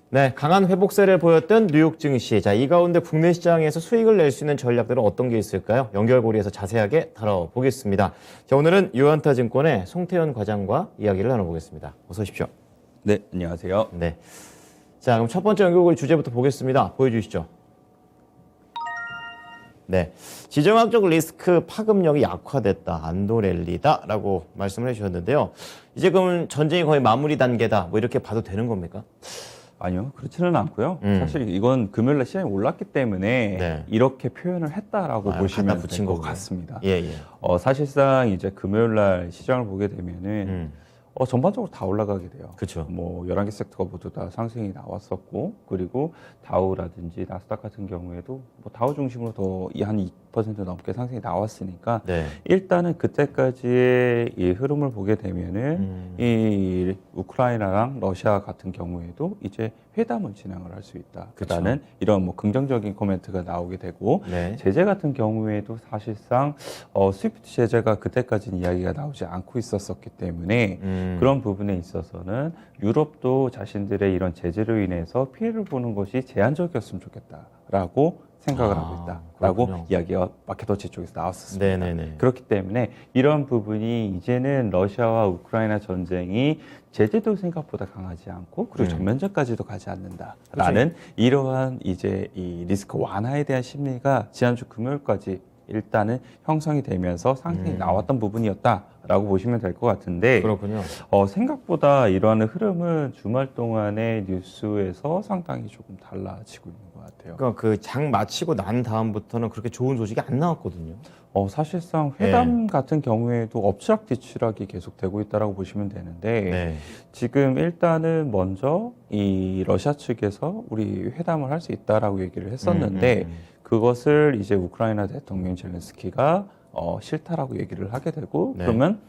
네, 강한 회복세를 보였던 뉴욕 증시. 자, 이 가운데 국내 시장에서 수익을 낼 수 있는 전략들은 어떤 게 있을까요? 연결고리에서 자세하게 다뤄보겠습니다. 자, 오늘은 유한타증권의 송태현 과장과 이야기를 나눠보겠습니다. 어서 오십시오. 네, 안녕하세요. 네. 자, 그럼 첫 번째 연결고리 주제부터 보겠습니다. 보여주시죠. 네. 지정학적 리스크 파급력이 약화됐다. 안도랠리다라고 말씀을 해주셨는데요. 이제 그럼 전쟁이 거의 마무리 단계다. 뭐 이렇게 봐도 되는 겁니까? 아니요, 그렇지는 않고요. 사실 이건 금요일날 시장이 올랐기 때문에 네. 이렇게 표현을 했다라고 보시면 갖다 붙인 될 것 거군요. 같습니다. 예, 예. 사실상 이제 금요일날 시장을 보게 되면은 전반적으로 다 올라가게 돼요. 그쵸. 뭐 11개 섹터가 모두 다 상승이 나왔었고, 그리고 다우라든지 나스닥 같은 경우에도 뭐 다우 중심으로 더 한 2% 넘게 상승이 나왔으니까 네. 일단은 그때까지의 이 흐름을 보게 되면은 이 우크라이나랑 러시아 같은 경우에도 이제 회담을 진행을 할 수 있다라는 이런 뭐 긍정적인 코멘트가 나오게 되고, 네. 제재 같은 경우에도 사실상 스위프트 제재가 그때까지는 이야기가 나오지 않고 있었기 때문에 그런 부분에 있어서는 유럽도 자신들의 이런 제재로 인해서 피해를 보는 것이 제한적이었으면 좋겠다라고 생각을 하고 있다라고 그렇군요. 이야기가 마켓워치 쪽에서 나왔었습니다. 네네네. 그렇기 때문에 이런 부분이 이제는 러시아와 우크라이나 전쟁이 제재도 생각보다 강하지 않고 그리고 전면전까지도 가지 않는다라는 이러한 이제 이 리스크 완화에 대한 심리가 지난주 금요일까지 일단은 형성이 되면서 상승이 나왔던 부분이었다라고 보시면 될 것 같은데, 그렇군요. 생각보다 이러한 흐름은 주말 동안의 뉴스에서 상당히 조금 달라지고 있는 것 같아요. 그러니까 그 장 마치고 난 다음부터는 그렇게 좋은 소식이 안 나왔거든요. 사실상 회담 같은 경우에도 엎치락뒤치락이 계속되고 있다라고 보시면 되는데, 네. 지금 일단은 먼저 이 러시아 측에서 우리 회담을 할 수 있다라고 얘기를 했었는데 그것을 이제 우크라이나 대통령 젤렌스키가 싫다라고 얘기를 하게 되고, 네. 그러면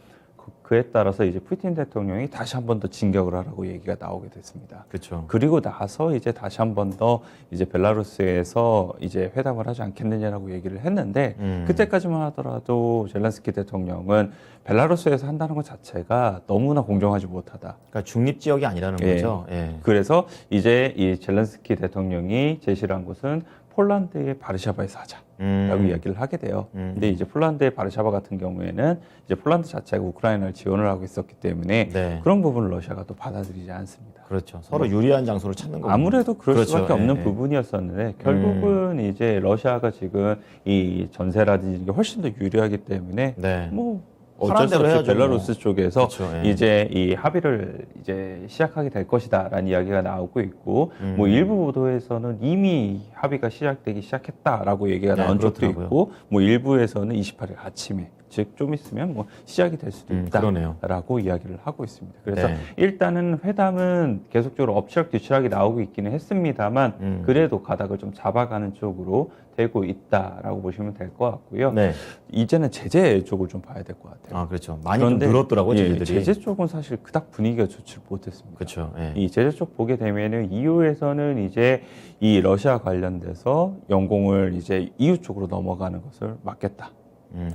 그에 따라서 이제 푸틴 대통령이 다시 한 번 더 진격을 하라고 얘기가 나오게 됐습니다. 그렇죠. 그리고 나서 이제 다시 한 번 더 이제 벨라루스에서 이제 회담을 하지 않겠느냐라고 얘기를 했는데, 그때까지만 하더라도 젤렌스키 대통령은 벨라루스에서 한다는 것 자체가 너무나 공정하지 못하다. 그러니까 중립 지역이 아니라는 예. 거죠. 예. 그래서 이제 이 젤렌스키 대통령이 제시를 한 것은 폴란드의 바르샤바에서 하자라고 이야기를 하게 돼요. 근데 이제 폴란드의 바르샤바 같은 경우에는 이제 폴란드 자체가 우크라이나를 지원을 하고 있었기 때문에 네. 그런 부분을 러시아가 또 받아들이지 않습니다. 그렇죠. 서로 유리한 장소를 찾는 거죠. 아무래도 그럴 그렇죠. 수밖에 없는 예, 예. 부분이었었는데, 결국은 이제 러시아가 지금 이 전세라든지 이게 훨씬 더 유리하기 때문에 네. 뭐 어쩔 어쩔 수 대로 없이 해야죠, 벨라루스 뭐. 쪽에서 그렇죠, 예. 이제 이 합의를 이제 시작하게 될 것이다라는 이야기가 나오고 있고, 뭐 일부 보도에서는 이미 합의가 시작되기 시작했다라고 얘기가 네, 나온 적도 그렇더라고요. 있고, 뭐 일부에서는 28일 아침에, 즉 좀 있으면 뭐 시작이 될 수도 그러네요. 있다라고 이야기를 하고 있습니다. 그래서 네. 일단은 회담은 계속적으로 엎치락뒤치락이 나오고 있기는 했습니다만 그래도 가닥을 좀 잡아가는 쪽으로 되고 있다라고 보시면 될 것 같고요. 네. 이제는 제재 쪽을 좀 봐야 될 것 같아요. 아, 그렇죠. 많이 좀 늘었더라고요, 제재들이. 제재 쪽은 사실 그닥 분위기가 좋지 못했습니다. 그렇죠. 예. 이 제재 쪽 보게 되면은 EU에서는 이제 이 러시아 관련돼서 연공을 이제 EU 쪽으로 넘어가는 것을 막겠다.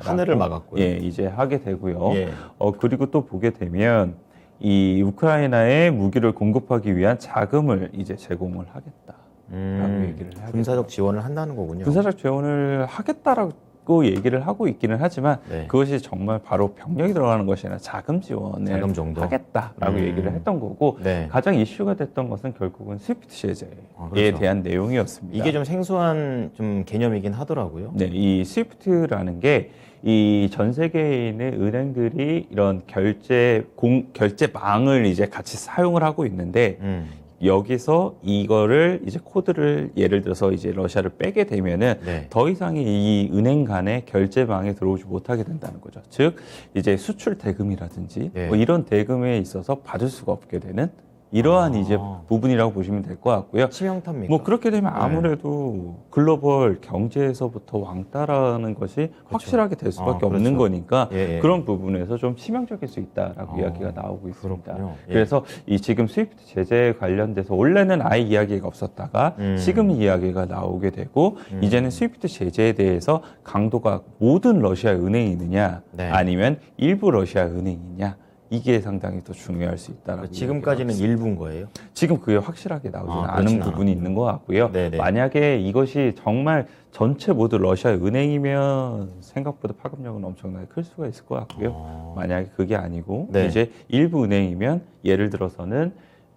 하늘을 막았고요. 예, 이제 하게 되고요. 예. 그리고 또 보게 되면 이 우크라이나에 무기를 공급하기 위한 자금을 이제 제공을 하겠다라고 얘기를 하게 군사적 지원을 한다는 거군요. 군사적 지원을 하겠다라고 얘기를 하고 있기는 하지만 네. 그것이 정말 바로 병력이 들어가는 것이 아니라 자금 지원을 자금 정도? 하겠다라고 얘기를 했던 거고, 네. 가장 이슈가 됐던 것은 결국은 스위프트 제재에 그렇죠. 대한 내용이었습니다. 이게 좀 생소한 좀 개념이긴 하더라고요. 네, 이 스위프트라는 게 이 전 세계에 있는 은행들이 이런 결제망을 이제 같이 사용을 하고 있는데, 여기서 이거를 이제 코드를 예를 들어서 이제 러시아를 빼게 되면은 네. 더 이상의 이 은행 간의 결제망에 들어오지 못하게 된다는 거죠. 즉 이제 수출 대금이라든지 네. 뭐 이런 대금에 있어서 받을 수가 없게 되는 이러한 이제 부분이라고 보시면 될 것 같고요. 치명타입니까? 뭐 그렇게 되면 아무래도 글로벌 경제에서부터 왕따라는 것이 확실하게 될 수밖에 없는 그렇죠. 거니까 예, 예. 그런 부분에서 좀 치명적일 수 있다라고 이야기가 나오고 있습니다. 그렇군요. 예. 그래서 이 지금 스위프트 제재 관련돼서 원래는 아예 이야기가 없었다가 지금 이야기가 나오게 되고 이제는 스위프트 제재에 대해서 강도가 모든 러시아 은행이느냐 네. 아니면 일부 러시아 은행이냐 이게 상당히 더 중요할 수 있다라고 지금까지는 일부인 거예요? 지금 그게 확실하게 나오지는 않은 그렇진 부분이 있는 것 같고요. 네네. 만약에 이것이 정말 전체 모두 러시아 은행이면 생각보다 파급력은 엄청나게 클 수가 있을 것 같고요. 만약에 그게 아니고 네. 이제 일부 은행이면 예를 들어서는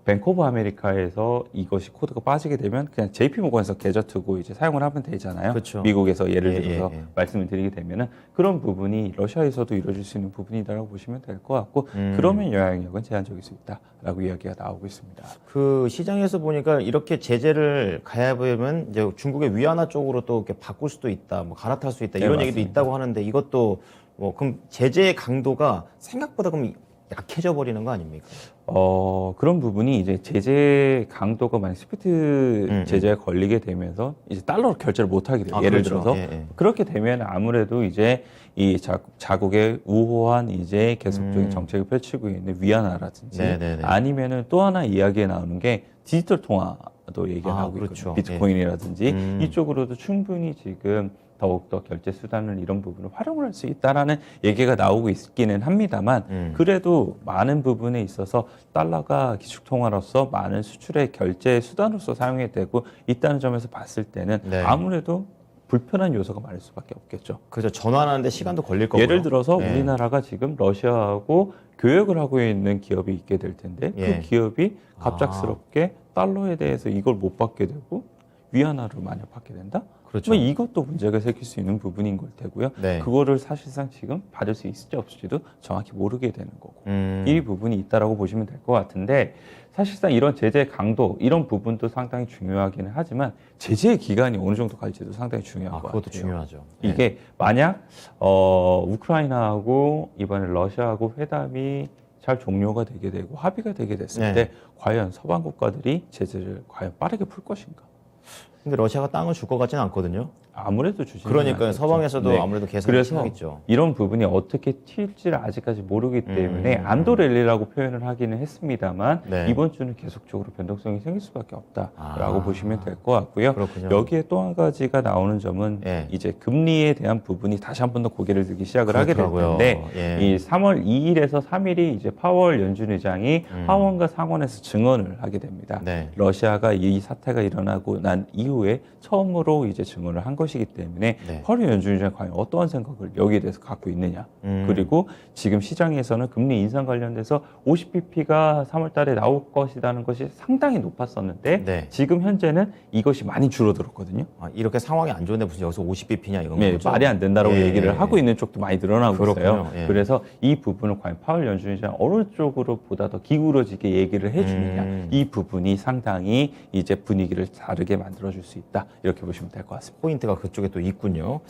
뱅크 오브 아메리카에서 이것이 코드가 빠지게 되면 그냥 JP 모건에서 계좌 투고 이제 사용을 하면 되잖아요. 그렇죠. 미국에서 예를 예, 들어서 예, 예. 말씀을 드리게 되면은 그런 부분이 러시아에서도 이루어질 수 있는 부분이다라고 보시면 될 것 같고 그러면 영향력은 제한적일 수 있다라고 이야기가 나오고 있습니다. 그 시장에서 보니까 이렇게 제재를 가해보면 이제 중국의 위안화 쪽으로 또 이렇게 바꿀 수도 있다, 뭐 갈아탈 수 있다 네, 이런 얘기도 맞습니다. 있다고 하는데 이것도 뭐 그럼 제재의 강도가 생각보다 그럼 약해져 버리는 거 아닙니까? 그런 부분이 이제 제재 강도가 만약 스위프트 제재에 걸리게 되면서 이제 달러로 결제를 못 하게 돼요. 예를 그렇죠. 들어서 예, 예. 그렇게 되면 아무래도 이제 이 자국의 우호한 이제 계속적인 정책을 펼치고 있는 위안화라든지 네네네. 아니면은 또 하나 이야기에 나오는 게 디지털 통화도 얘기가 나오고 그렇죠. 있거든요. 비트코인이라든지 이쪽으로도 충분히 지금 더욱더 결제 수단을 이런 부분을 활용을 할 수 있다라는 얘기가 나오고 있기는 합니다만 그래도 많은 부분에 있어서 달러가 기축통화로서 많은 수출의 결제 수단으로서 사용이 되고 있다는 점에서 봤을 때는 네. 아무래도 불편한 요소가 많을 수밖에 없겠죠. 그래서 전환하는데 시간도 걸릴 거고요. 예를 들어서 네. 우리나라가 지금 러시아하고 교역을 하고 있는 기업이 있게 될 텐데 예. 그 기업이 갑작스럽게 달러에 대해서 이걸 못 받게 되고 위안화를 만약 받게 된다? 그렇죠. 그러면 이것도 문제가 생길 수 있는 부분인 걸 테고요. 네. 그거를 사실상 지금 받을 수 있을지 없을지도 정확히 모르게 되는 거고 음. 이 부분이 있다라고 보시면 될 것 같은데 사실상 이런 제재 강도 이런 부분도 상당히 중요하기는 하지만 제재의 기간이 어느 정도 갈지도 상당히 중요한 것 그것도 같아요. 중요하죠. 네. 이게 만약 우크라이나하고 이번에 러시아하고 회담이 잘 종료가 되게 되고 합의가 되게 됐을 네. 때 과연 서방 국가들이 제재를 과연 빠르게 풀 것인가? 근데 러시아가 땅을 줄 것 같지는 않거든요. 아무래도 주지. 그러니까요. 서방에서도 아무래도 계산이 그래서 심하겠죠. 이런 부분이 어떻게 튈지를 아직까지 모르기 때문에 안도랠리라고 표현을 하기는 했습니다만 네. 이번 주는 계속적으로 변동성이 생길 수밖에 없다라고 아. 보시면 될 것 같고요. 그렇군요. 여기에 또 한 가지가 나오는 점은 예. 이제 금리에 대한 부분이 다시 한 번 더 고개를 들기 시작을 하게 될 그렇더라고요. 텐데 예. 이 3월 2일에서 3일이 이제 파월 연준 의장이 하원과 상원에서 증언을 하게 됩니다. 네. 러시아가 이 사태가 일어나고 난 이후에 처음으로 이제 증언을 한 것이기 때문에 네. 파월 연준 의장이 과연 어떠한 생각을 여기에 대해서 갖고 있느냐. 음. 그리고 지금 시장에서는 금리 인상 관련돼서 50bp가 3월 달에 나올 것이라는 것이 상당히 높았었는데 네. 지금 현재는 이것이 많이 줄어들었거든요. 이렇게 상황이 안 좋은데 무슨 여기서 50bp냐 이건 네, 거죠? 말이 안 된다라고 예, 얘기를 예, 하고 예. 있는 쪽도 많이 늘어나고 그렇군요. 있어요. 예. 그래서 이 부분을 과연 파월 연준 의장 어느 쪽으로 보다 더 기울어지게 얘기를 해주느냐 이 부분이 상당히 이제 분위기를 다르게 만들어줄 수 있다 이렇게 보시면 될 것 같습니다. 포인트가 그쪽에 또 있군요.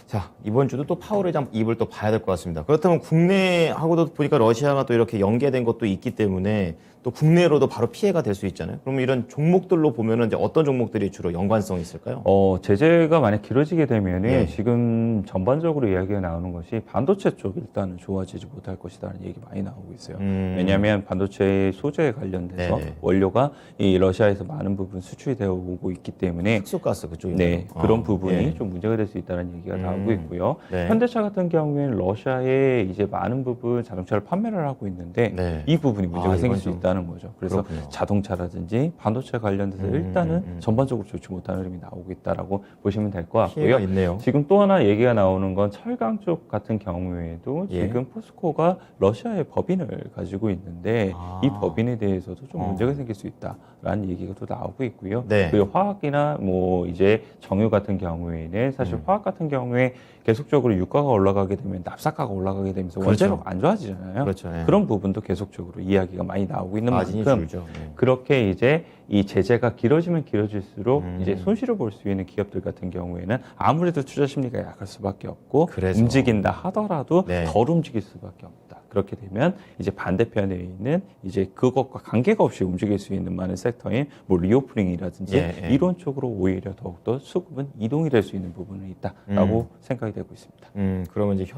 자, 이번 주도 또 파월 의장 입을 또 봐야 될 것 같습니다. 그렇다면 국내하고도 보니까 러시아가 또 이렇게 연계된 것도 있기 때문에 또 국내로도 바로 피해가 될 수 있잖아요. 그러면 이런 종목들로 보면은 이제 어떤 종목들이 주로 연관성이 있을까요? 제재가 만약 길어지게 되면은 예. 지금 전반적으로 이야기가 나오는 것이 반도체 쪽 일단은 좋아지지 못할 것이라는 얘기 많이 나오고 있어요. 왜냐하면 반도체 소재에 관련돼서 네네. 원료가 이 러시아에서 많은 부분 수출이 되어 오고 있기 때문에 흑수가스 그쪽이 네, 그런 부분이 예. 좀 문제가 될 수 있다는 얘기가 나오고 있고요. 네. 현대차 같은 경우에는 러시아에 이제 많은 부분 자동차를 판매를 하고 있는데 네. 이 부분이 문제가 생길 이건 수 좀 있다는 거죠. 그래서 그렇군요. 자동차라든지 반도체 관련돼서 일단은 전반적으로 좋지 못한 흐름이 나오고 있다라고 보시면 될 것 피해가 같고요. 있네요. 지금 또 하나 얘기가 나오는 건 철강 쪽 같은 경우에도 예. 지금 포스코가 러시아의 법인을 가지고 있는데 이 법인에 대해서도 좀 문제가 생길 수 있다라는 얘기가 또 나오고 있고요. 네. 그리고 화학이나 뭐 이제 정유 같은 경우에는 사실 화학 같은 경우에 계속적으로 유가가 올라가게 되면 납사가가 올라가게 되면서 그렇죠. 원재료가 안 좋아지잖아요. 그렇죠. 예. 그런 부분도 계속적으로 이야기가 많이 나오고 있는 마진이 만큼 줄죠. 예. 그렇게 이제 이 제재가 길어지면 길어질수록 이제 손실을 볼 수 있는 기업들 같은 경우에는 아무래도 투자 심리가 약할 수밖에 없고 그래서. 움직인다 하더라도 네. 덜 움직일 수밖에 없다. 그렇게 되면 이제 반대편에 있는 이제 그것과 관계가 없이 움직일 수 있는 많은 섹터인 뭐 리오프닝이라든지 예. 이런 쪽으로 오히려 더욱더 수급은 이동이 될 수 있는 부분이 있다라고 생각이 되고 있습니다. 그러면 이제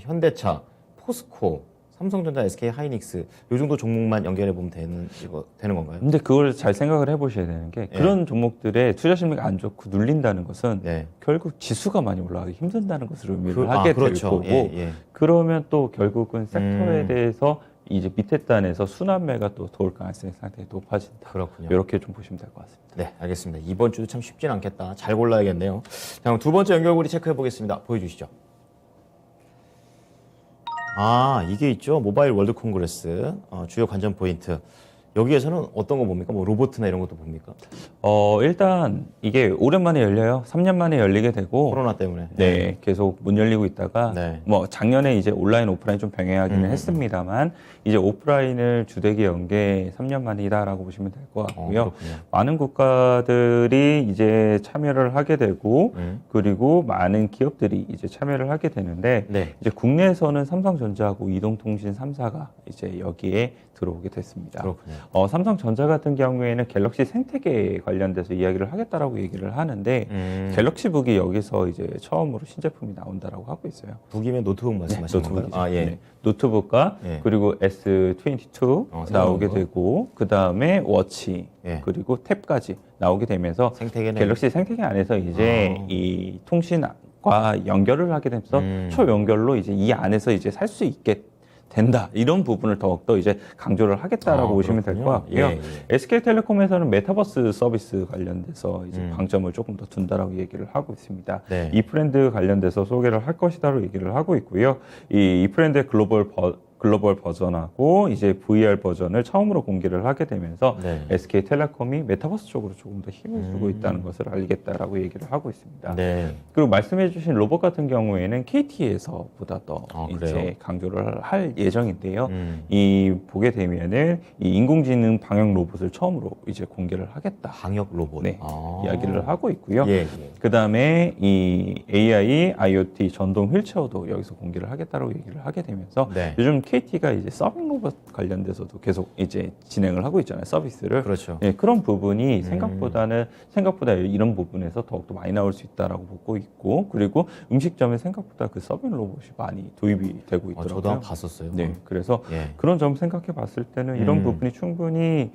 현대차, 포스코, 삼성전자, SK 하이닉스 요 정도 종목만 연결해 보면 되는 건가요? 근데 그걸 잘 생각을 해보셔야 되는 게 그런 종목들의 투자 심리가 안 좋고 눌린다는 것은 네. 결국 지수가 많이 올라가기 힘든다는 것을 의미를 하게 그렇죠. 될 거고 예. 그러면 또 결국은 섹터에 대해서 이제 밑에 단에서 순환매가 또 돌 가능성이 상당히 높아진다. 그렇군요. 이렇게 좀 보시면 될 것 같습니다. 네, 알겠습니다. 이번 주도 참 쉽진 않겠다. 잘 골라야겠네요. 자, 그럼 두 번째 연결고리 체크해 보겠습니다. 보여주시죠. 이게 있죠. 모바일 월드 콩그레스 주요 관전 포인트. 여기에서는 어떤 거 봅니까? 뭐 로봇이나 이런 것도 봅니까? 일단 이게 오랜만에 열려요. 3년 만에 열리게 되고 코로나 때문에. 네, 계속 못 열리고 있다가 네. 뭐 작년에 이제 온라인 오프라인 좀 병행하기는 했습니다만 이제 오프라인을 주되게 연 게 3년 만이다라고 보시면 될 것 같고요. 그렇군요. 많은 국가들이 이제 참여를 하게 되고 그리고 많은 기업들이 이제 참여를 하게 되는데 네. 이제 국내에서는 삼성전자하고 이동통신 3사가 이제 여기에 들어오게 됐습니다. 그렇군요. 삼성전자 같은 경우에는 갤럭시 생태계 관련돼서 이야기를 하겠다라고 얘기를 하는데 갤럭시북이 여기서 이제 처음으로 신제품이 나온다라고 하고 있어요. 북이면 노트북 말씀하시는 건가요? 노트북이죠. 예. 네. 노트북과 예. 그리고 S22 나오게 거. 되고 그 다음에 워치 예. 그리고 탭까지 나오게 되면서 생태계는 갤럭시 생태계 안에서 이제 이 통신과 연결을 하게 되면서 초연결로 이제 이 안에서 이제 살 수 있게 된다 이런 부분을 더욱더 이제 강조를 하겠다라고 보시면 될 것 그렇군요. 같고요. 예. SK텔레콤에서는 메타버스 서비스 관련돼서 이제 방점을 조금 더 둔다라고 얘기를 하고 있습니다. 네. 이 브랜드 관련돼서 소개를 할 것이다라고 얘기를 하고 있고요. 이 브랜드의 글로벌 버전하고 이제 VR 버전을 처음으로 공개를 하게 되면서 네. SK텔레콤이 메타버스 쪽으로 조금 더 힘을 주고 있다는 것을 알겠다라고 얘기를 하고 있습니다. 네. 그리고 말씀해주신 로봇 같은 경우에는 KT에서보다 더 이제 그래요? 강조를 할 예정인데요. 이 보게 되면은 이 인공지능 방역 로봇을 처음으로 이제 공개를 하겠다. 방역 로봇. 네, 이야기를 하고 있고요. 예. 그 다음에 이 AI, IoT 전동 휠체어도 여기서 공개를 하겠다라고 얘기를 하게 되면서 네. 요즘 KT가 이제 서빙 로봇 관련돼서도 계속 이제 진행을 하고 있잖아요. 서비스를. 그렇죠. 네, 그런 부분이 생각보다 이런 부분에서 더욱더 많이 나올 수 있다라고 보고 있고 그리고 음식점에 생각보다 그 서빙 로봇이 많이 도입이 되고 있더라고요. 저도 한번 봤었어요. 네, 그래서 예. 그런 점 생각해 봤을 때는 이런 부분이 충분히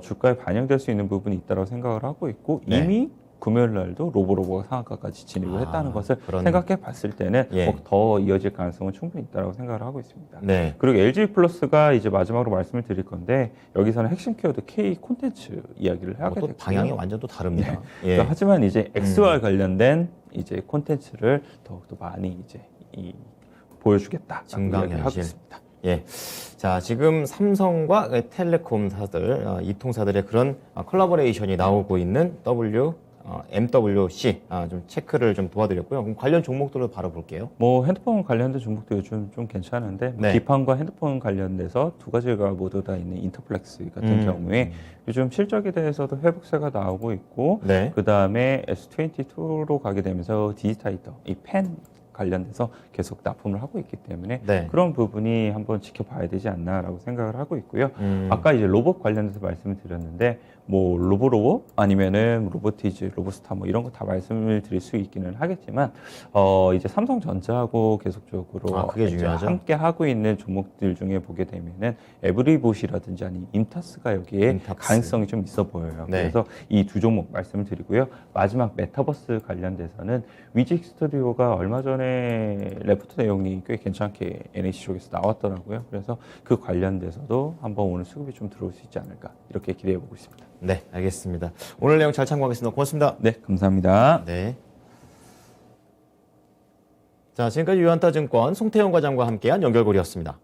주가에 반영될 수 있는 부분이 있다고 생각을 하고 있고 네. 이미 금요일 날도 로보로보가 상한가까지 진입을 했다는 것을 그러네. 생각해 봤을 때는 예. 더 이어질 가능성은 충분히 있다고 생각을 하고 있습니다. 네. 그리고 LG 플러스가 이제 마지막으로 말씀을 드릴 건데 여기서는 핵심 키워드 K 콘텐츠 이야기를 하게 또 됐고요. 방향이 완전 또 다릅니다. 예. 그러니까 하지만 이제 XR 관련된 이제 콘텐츠를 더욱더 많이 이제 보여주겠다. 증강현실. 하고 있습니다. 예. 자, 지금 삼성과 텔레콤사들, 이통사들의 그런 콜라보레이션이 나오고 있는 MWC 좀 체크를 좀 도와드렸고요. 그럼 관련 종목들로 바로 볼게요. 뭐 핸드폰 관련된 종목도 요즘 좀 괜찮은데 뭐 네. 기판과 핸드폰 관련돼서 두 가지가 모두 다 있는 인터플렉스 같은 경우에 요즘 실적에 대해서도 회복세가 나오고 있고 네. 그 다음에 S22로 가게 되면서 디지타이터 이 펜 관련돼서 계속 납품을 하고 있기 때문에 네. 그런 부분이 한번 지켜봐야 되지 않나라고 생각을 하고 있고요. 아까 이제 로봇 관련돼서 말씀을 드렸는데 뭐 로보로봇 아니면은 로보티즈, 로보스타 뭐 이런 거 다 말씀을 드릴 수 있기는 하겠지만 이제 삼성전자하고 계속적으로 그게 이제 중요하죠. 함께 하고 있는 종목들 중에 보게 되면은 에브리봇이라든지 아니 임타스가 여기에 임타스. 가능성이 좀 있어 보여요. 네. 그래서 이 두 종목 말씀을 드리고요. 마지막 메타버스 관련돼서는 위직 스튜디오가 얼마 전에 레포트 내용이 꽤 괜찮게 NHC 쪽에서 나왔더라고요. 그래서 그 관련돼서도 한번 오늘 수급이 좀 들어올 수 있지 않을까 이렇게 기대해 보고 있습니다. 네, 알겠습니다. 오늘 내용 잘 참고하겠습니다. 고맙습니다. 네, 감사합니다. 네. 자, 지금까지 유한타증권 송태영 과장과 함께한 연결고리였습니다.